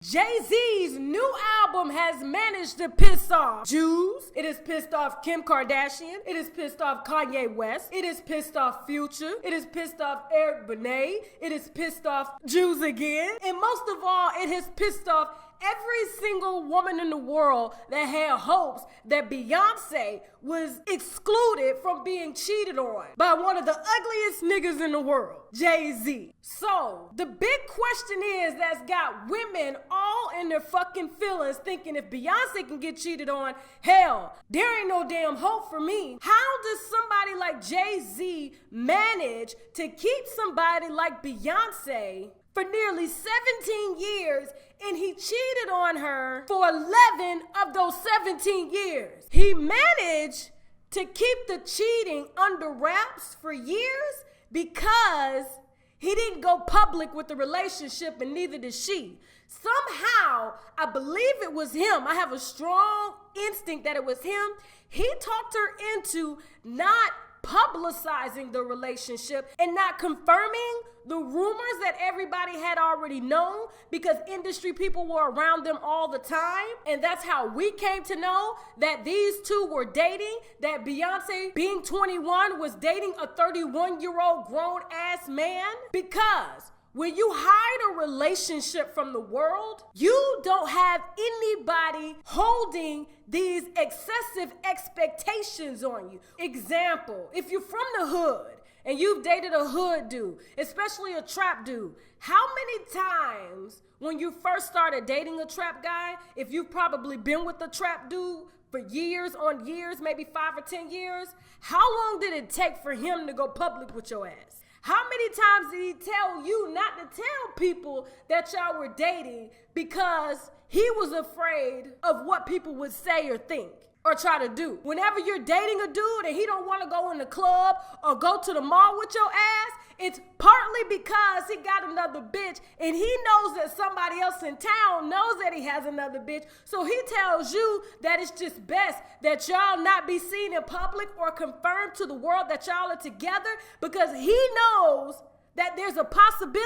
Jay-Z's new album has managed to piss off Jews. It has pissed off Kim Kardashian. It has pissed off Kanye West. It has pissed off Future. It has pissed off Eric Benet. It has pissed off Jews again. And most of all, it has pissed off every single woman in the world that had hopes that Beyonce was excluded from being cheated on by one of the ugliest niggas in the world, Jay-Z. So, the big question is that's got women all in their fucking feelings thinking if Beyonce can get cheated on, hell, there ain't no damn hope for me. How does somebody like Jay-Z manage to keep somebody like Beyonce for nearly 17 years, and he cheated on her for 11 of those 17 years? He managed to keep the cheating under wraps for years because he didn't go public with the relationship, and neither did she. Somehow, I believe it was him. I have a strong instinct that it was him. He talked her into not publicizing the relationship and not confirming the rumors that everybody had already known because industry people were around them all the time. And that's how we came to know that these two were dating, that Beyonce, being 21, was dating a 31-year-old grown-ass man. Because when you hide a relationship from the world, you don't have anybody holding these excessive expectations on you. Example, if you're from the hood and you've dated a hood dude, especially a trap dude, how many times when you first started dating a trap guy, if you've probably been with a trap dude for years on years, maybe 5 or 10 years, how long did it take for him to go public with your ass? How many times did he tell you not to tell people that y'all were dating because he was afraid of what people would say or think or try to do? Whenever you're dating a dude and he don't want to go in the club or go to the mall with your ass, it's partly because he got another bitch and he knows that somebody else in town knows that he has another bitch. So he tells you that it's just best that y'all not be seen in public or confirmed to the world that y'all are together because he knows that there's a possibility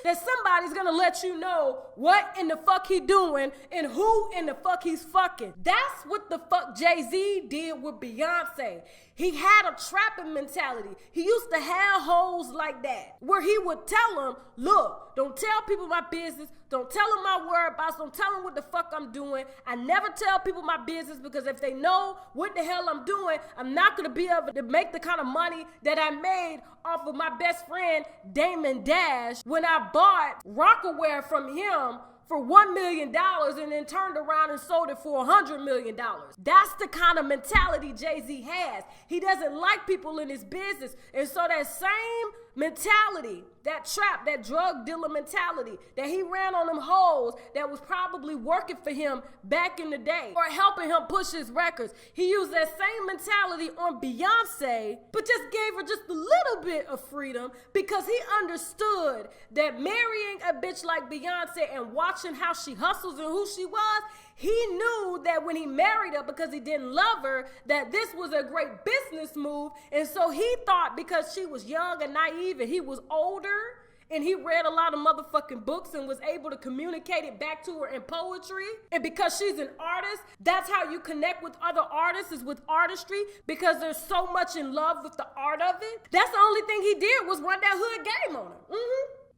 that somebody's gonna let you know what in the fuck he doing and who in the fuck he's fucking. That's what the fuck Jay-Z did with Beyonce. He had a trapping mentality. He used to have hoes like that, where he would tell them, look, don't tell people my business. Don't tell them my whereabouts. Don't tell them what the fuck I'm doing. I never tell people my business because if they know what the hell I'm doing, I'm not going to be able to make the kind of money that I made off of my best friend, Damon Dash, when I bought Rockaware from him for $1 million and then turned around and sold it for $100 million. That's the kind of mentality Jay-Z has. He doesn't like people in his business. And so that same mentality, that trap, that drug dealer mentality that he ran on them hoes that was probably working for him back in the day or helping him push his records. He used that same mentality on Beyonce, but just gave her just a little bit of freedom because he understood that marrying a bitch like Beyonce and watching how she hustles and who she was, he knew that when he married her because he didn't love her, that this was a great business move. And so he thought because she was young and naive and he was older and he read a lot of motherfucking books and was able to communicate it back to her in poetry. And because she's an artist, that's how you connect with other artists, is with artistry, because they're so much in love with the art of it. That's the only thing he did was run that hood game on her.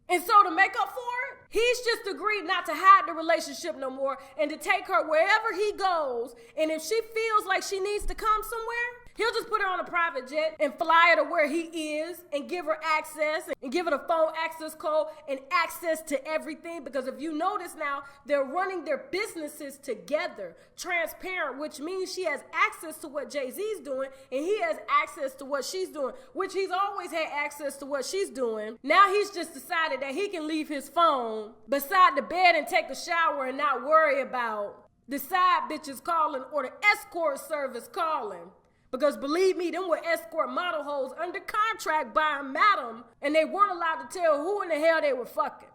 And so to make up for it, he's just agreed not to hide the relationship no more and to take her wherever he goes. And if she feels like she needs to come somewhere, he'll just put her on a private jet and fly her to where he is and give her access and give her the phone access code and access to everything. Because if you notice now, they're running their businesses together, transparent, which means she has access to what Jay-Z's doing and he has access to what she's doing, which he's always had access to what she's doing. Now he's just decided that he can leave his phone beside the bed and take a shower and not worry about the side bitches calling or the escort service calling. Because believe me, them were escort model hoes under contract by a madam, and they weren't allowed to tell who in the hell they were fucking.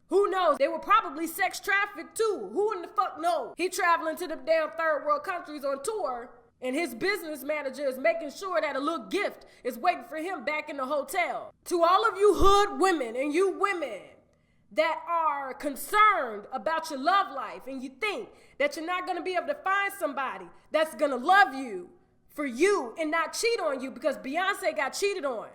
Who knows? They were probably sex trafficked too. Who in the fuck knows? He traveling to the damn third world countries on tour, and his business manager is making sure that a little gift is waiting for him back in the hotel. To all of you hood women and you women that are concerned about your love life and you think that you're not gonna be able to find somebody that's gonna love you for you and not cheat on you because Beyonce got cheated on,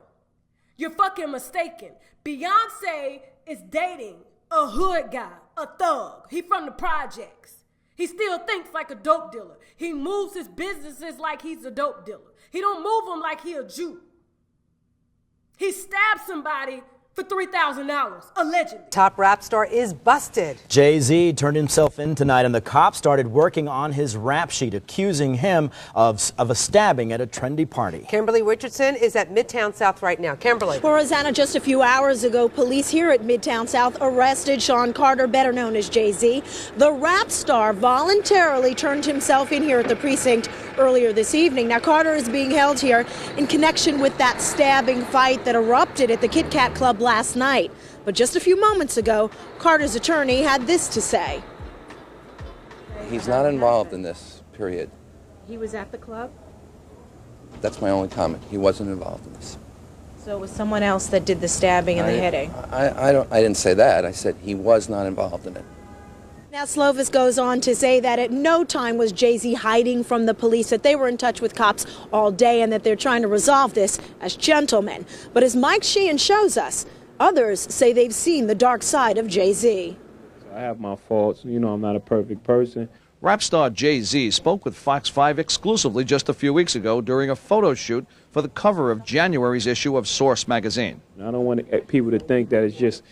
you're fucking mistaken. Beyonce is dating a hood guy, a thug. He from the projects. He still thinks like a dope dealer. He moves his businesses like he's a dope dealer. He don't move them like he a Jew. He stabbed somebody for $3,000, allegedly. Top rap star is busted. Jayz turned himself in tonight, and the cops started working on his rap sheet, accusing him of a stabbing at a trendy party. Kimberly Richardson is at Midtown South right now. Kimberly. Well, Rosanna, just a few hours ago, police here at Midtown South arrested Sean Carter, better known as Jayz. The rap star voluntarily turned himself in here at the precinct earlier this evening. Now, Carter is being held here in connection with that stabbing fight that erupted at the Kit Kat Club last night. But just a few moments ago, Carter's attorney had this to say. He's not involved in this, period. He was at the club? That's my only comment. He wasn't involved in this. So it was someone else that did the stabbing and the hitting? I didn't say that. I said he was not involved in it. Now, Slovis goes on to say that at no time was Jayz hiding from the police, that they were in touch with cops all day and that they're trying to resolve this as gentlemen. But as Mike Sheehan shows us, others say they've seen the dark side of Jayz. I have my faults. You know, I'm not a perfect person. Rap star Jayz spoke with Fox 5 exclusively just a few weeks ago during a photo shoot for the cover of January's issue of Source magazine. I don't want people to think that it's just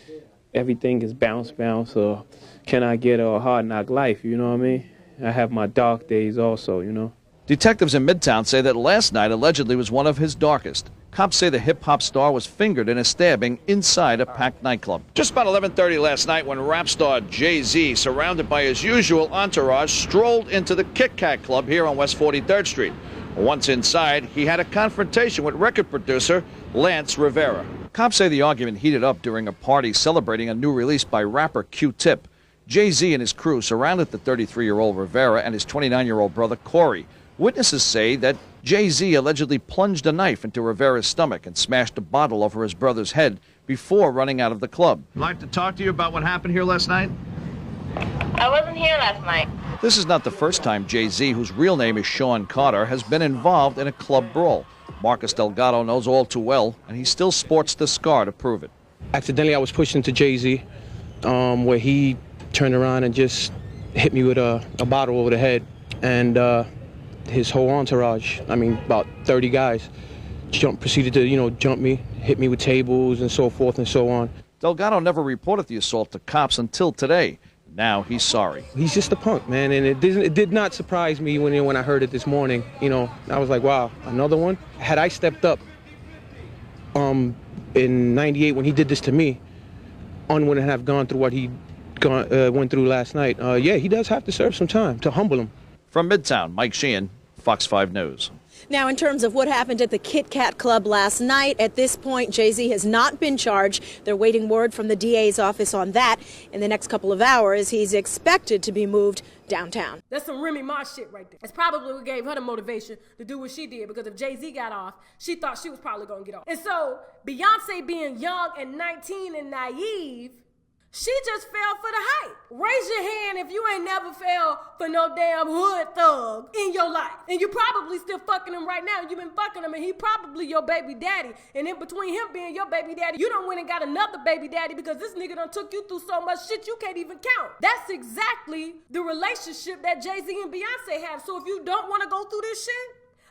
everything is bounce, or can I get a hard knock life, you know what I mean? I have my dark days also, you know. Detectives in Midtown say that last night allegedly was one of his darkest. Cops say the hip-hop star was fingered in a stabbing inside a packed nightclub. Just about 11:30 last night when rap star Jayz, surrounded by his usual entourage, strolled into the Kit Kat Club here on West 43rd Street. Once inside, he had a confrontation with record producer Lance Rivera. Cops say the argument heated up during a party celebrating a new release by rapper Q-Tip. Jayz and his crew surrounded the 33-year-old Rivera and his 29-year-old brother Corey. Witnesses say that Jayz allegedly plunged a knife into Rivera's stomach and smashed a bottle over his brother's head before running out of the club. I'd like to talk to you about what happened here last night? I wasn't here last night. This is not the first time Jayz, whose real name is Sean Carter, has been involved in a club brawl. Marcus Delgado knows all too well, and he still sports the scar to prove it. Accidentally, I was pushed into Jayz, where he turned around and just hit me with a bottle over the head. And his whole entourage, I mean, about 30 guys, proceeded to, jump me, hit me with tables and so forth and so on. Delgado never reported the assault to cops until today. Now he's sorry. He's just a punk, man, and it did not surprise me when I heard it this morning. I was like, wow, another one? Had I stepped up in '98 when he did this to me, On wouldn't have gone through what he went through last night. Yeah, he does have to serve some time to humble him. From Midtown, Mike Sheehan, Fox 5 News. Now, in terms of what happened at the Kit Kat Club last night, at this point, Jayz has not been charged. They're waiting word from the DA's office on that. In the next couple of hours, he's expected to be moved downtown. That's some Remy Ma shit right there. That's probably what gave her the motivation to do what she did, because if Jayz got off, she thought she was probably going to get off. And so, Beyonce being young and 19 and naive, she just fell for the hype. Raise your hand if you ain't never fell for no damn hood thug in your life. And you probably still fucking him right now. You've been fucking him and he probably your baby daddy. And in between him being your baby daddy, you done went and got another baby daddy because this nigga done took you through so much shit you can't even count. That's exactly the relationship that Jayz and Beyonce have. So if you don't want to go through this shit,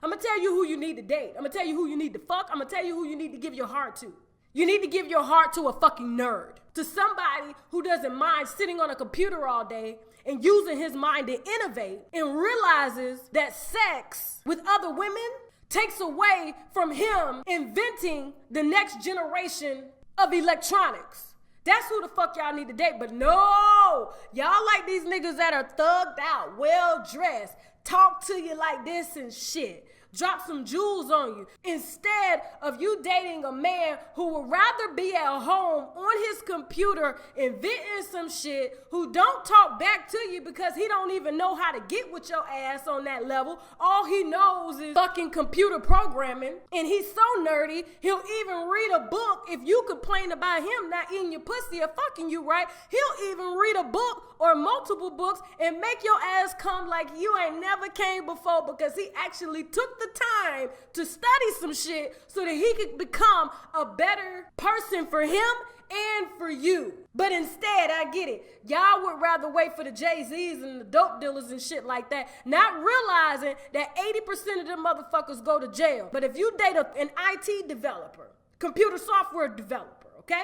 I'm going to tell you who you need to date. I'm going to tell you who you need to fuck. I'm going to tell you who you need to give your heart to. You need to give your heart to a fucking nerd. To somebody who doesn't mind sitting on a computer all day and using his mind to innovate and realizes that sex with other women takes away from him inventing the next generation of electronics. That's who the fuck y'all need to date. But no, y'all like these niggas that are thugged out, well-dressed, talk to you like this and shit. drop some jewels on you, instead of you dating a man who would rather be at home on his computer inventing some shit, who don't talk back to you because he don't even know how to get with your ass on that level. All he knows is fucking computer programming, and he's so nerdy, he'll even read a book. If you complain about him not eating your pussy or fucking you right, he'll even read a book or multiple books and make your ass come like you ain't never came before, because he actually took the time to study some shit so that he could become a better person for him and for you. But instead, I get it, y'all would rather wait for the Jayz's and the dope dealers and shit like that, not realizing that 80% of them motherfuckers go to jail. But if you date an IT developer, computer software developer, okay,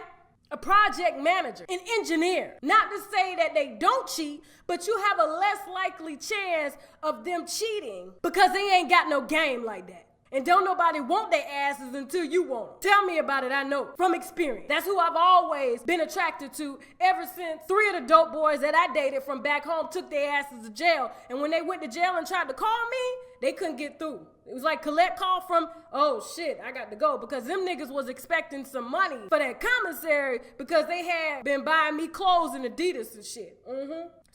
a project manager, an engineer, not to say that they don't cheat, but you have a less likely chance of them cheating because they ain't got no game like that. And don't nobody want their asses until you want them. Tell me about it, I know from experience. That's who I've always been attracted to ever since 3 of the dope boys that I dated from back home took their asses to jail. And when they went to jail and tried to call me, they couldn't get through. It was like collect call from, oh shit, I got to go, because them niggas was expecting some money for that commissary because they had been buying me clothes and Adidas and shit.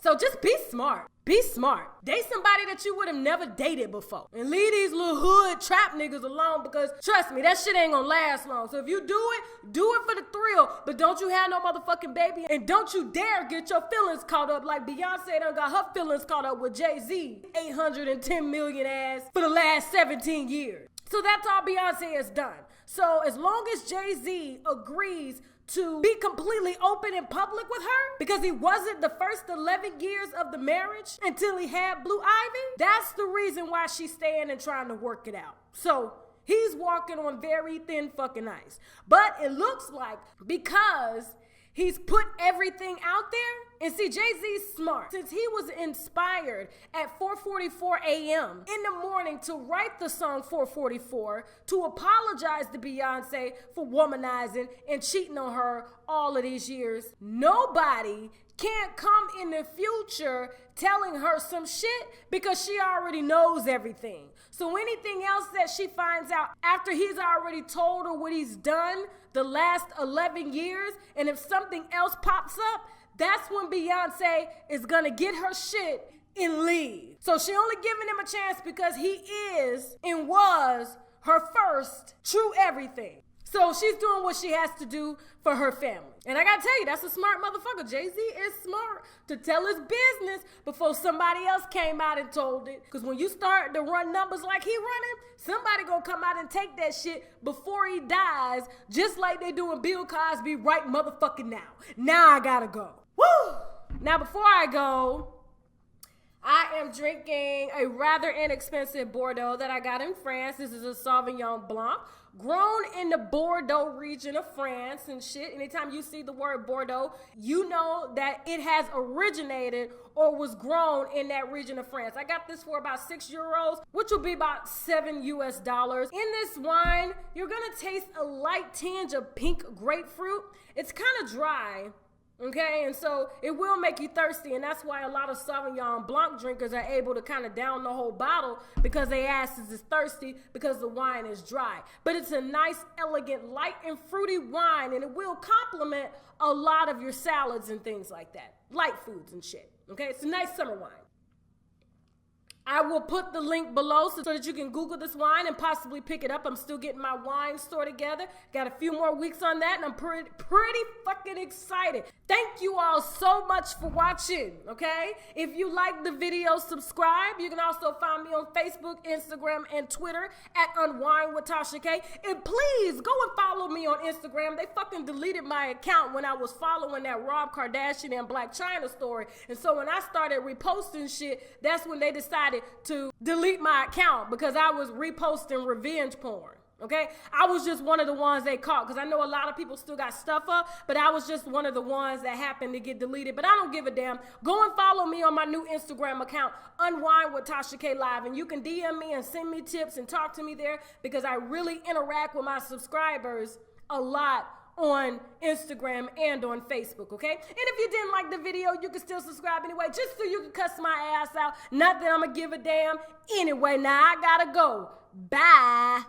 So just be smart. Be smart. Date somebody that you would have never dated before. And leave these little hood trap niggas alone, because trust me, that shit ain't gonna last long. So if you do it for the thrill, but don't you have no motherfucking baby, and don't you dare get your feelings caught up like Beyonce done got her feelings caught up with Jayz, 810 million ass for the last 17 years. So that's all Beyonce has done. So as long as Jayz agrees to be completely open in public with her, because he wasn't the first 11 years of the marriage until he had Blue Ivy, that's the reason why she's staying and trying to work it out. So he's walking on very thin fucking ice. But it looks like because he's put everything out there, and see, Jayz's smart. Since he was inspired at 4:44 a.m. in the morning to write the song 444, to apologize to Beyonce for womanizing and cheating on her all of these years, nobody can't come in the future telling her some shit, because she already knows everything. So anything else that she finds out after he's already told her what he's done the last 11 years, and if something else pops up, that's when Beyonce is gonna get her shit and leave. So she only giving him a chance because he is and was her first true everything. So she's doing what she has to do for her family. And I gotta tell you, that's a smart motherfucker. Jayz is smart to tell his business before somebody else came out and told it. Because when you start to run numbers like he running, somebody gonna come out and take that shit before he dies, just like they doing Bill Cosby right motherfucking now. Now I gotta go. Woo! Now before I go, I am drinking a rather inexpensive Bordeaux that I got in France. This is a Sauvignon Blanc, grown in the Bordeaux region of France and shit. Anytime you see the word Bordeaux, you know that it has originated or was grown in that region of France. I got this for about €6, which will be about $7 US. In this wine, you're gonna taste a light tinge of pink grapefruit. It's kind of dry. Okay, and so it will make you thirsty, and that's why a lot of Sauvignon Blanc drinkers are able to kind of down the whole bottle, because their asses is thirsty because the wine is dry. But it's a nice, elegant, light and fruity wine, and it will complement a lot of your salads and things like that. Light foods and shit, okay? It's a nice summer wine. I will put the link below so that you can Google this wine and possibly pick it up. I'm still getting my wine store together. Got a few more weeks on that, and I'm pretty fucking excited. Thank you all so much for watching, okay? If you like the video, subscribe. You can also find me on Facebook, Instagram, and Twitter at UNWINEWITHTASHAK. And please go and follow me on Instagram. They fucking deleted my account when I was following that Rob Kardashian and Blac Chyna story. And so when I started reposting shit, that's when they decided to delete my account, because I was reposting revenge porn. Okay, I was just one of the ones they caught, because I know a lot of people still got stuff up, but I was just one of the ones that happened to get deleted. But I don't give a damn. Go and follow me on my new Instagram account, UNWINEWITHTASHAK Live, and you can DM me and send me tips and talk to me there, because I really interact with my subscribers a lot on Instagram and on Facebook, okay? And if you didn't like the video, you can still subscribe anyway, just so you can cuss my ass out. Not that I'm gonna give a damn. Anyway, now I gotta go. Bye.